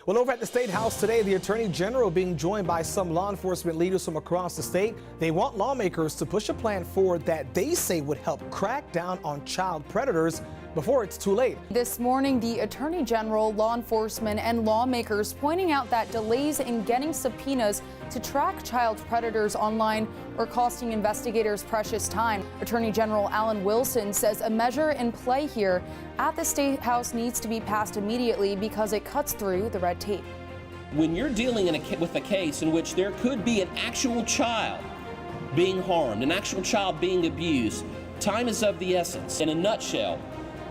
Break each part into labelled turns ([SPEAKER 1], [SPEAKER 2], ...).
[SPEAKER 1] Well, over at the State House today, the Attorney General being joined by some law enforcement leaders from across the state. They want lawmakers to push a plan forward that they say would help crack down on child predators before it's too late.
[SPEAKER 2] This morning, the Attorney General, law enforcement, and lawmakers pointing out that delays in getting subpoenas to track child predators online are costing investigators precious time. Attorney General Alan Wilson says a measure in play here at the State House needs to be passed immediately because it cuts through the red tape.
[SPEAKER 3] When you're dealing with a case in which there could be an actual child being harmed, an actual child being abused, time is of the essence. In a nutshell,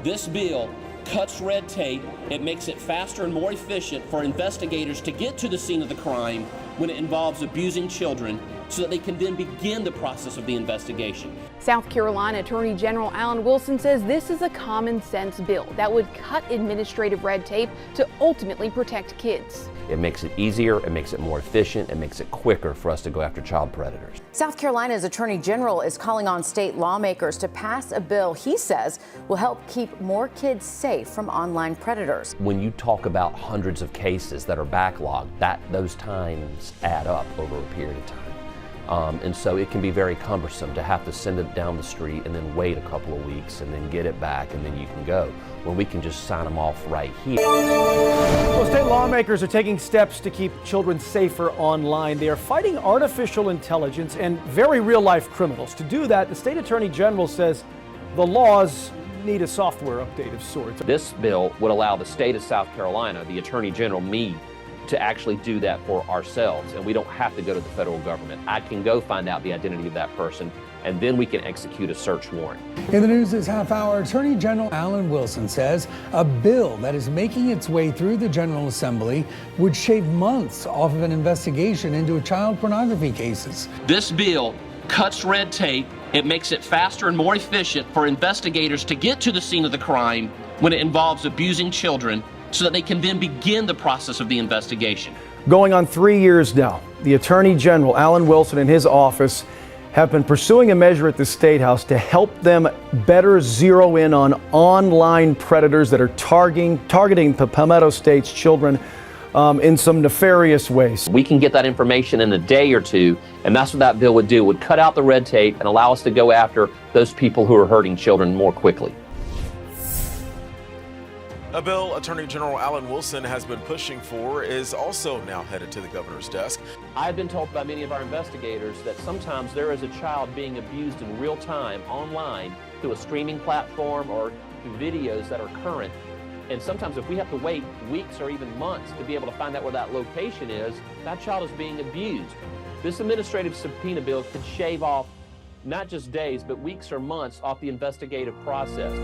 [SPEAKER 3] this bill cuts red tape. It makes it faster and more efficient for investigators to get to the scene of the crime when it involves abusing children so that they can then begin the process of the investigation.
[SPEAKER 4] South Carolina Attorney General Alan Wilson says this is a common sense bill that would cut administrative red tape to ultimately protect kids.
[SPEAKER 5] It makes it easier, it makes it more efficient, it makes it quicker for us to go after child predators.
[SPEAKER 6] South Carolina's Attorney General is calling on state lawmakers to pass a bill he says will help keep more kids safe from online predators.
[SPEAKER 5] When you talk about hundreds of cases that are backlogged, those times add up over a period of time. And so it can be very cumbersome to have to send it down the street and then wait a couple of weeks and then get it back and then you can go. When we can just sign them off right here.
[SPEAKER 7] Well, state lawmakers are taking steps to keep children safer online. They are fighting artificial intelligence and very real-life criminals. To do that, the state attorney general says the laws need a software update of sorts.
[SPEAKER 5] This bill would allow the state of South Carolina, the attorney general, me, to actually do that for ourselves, and we don't have to go to the federal government. I can go find out the identity of that person, and then we can execute a search warrant.
[SPEAKER 8] In the news this half hour, Attorney General Alan Wilson says a bill that is making its way through the General Assembly would shave months off of an investigation into child pornography cases.
[SPEAKER 3] This bill cuts red tape. It makes it faster and more efficient for investigators to get to the scene of the crime when it involves abusing children so that they can then begin the process of the investigation.
[SPEAKER 7] Going on 3 years now, the Attorney General, Alan Wilson, and his office have been pursuing a measure at the State House to help them better zero in on online predators that are targeting Palmetto State's children in some nefarious ways.
[SPEAKER 5] We can get that information in a day or two, and that's what that bill would do. It would cut out the red tape and allow us to go after those people who are hurting children more quickly.
[SPEAKER 9] A bill Attorney General Alan Wilson has been pushing for is also now headed to the governor's desk.
[SPEAKER 5] I've been told by many of our investigators that sometimes there is a child being abused in real time online through a streaming platform or through videos that are current. And sometimes if we have to wait weeks or even months to be able to find out where that location is, that child is being abused. This administrative subpoena bill could shave off not just days, but weeks or months off the investigative process.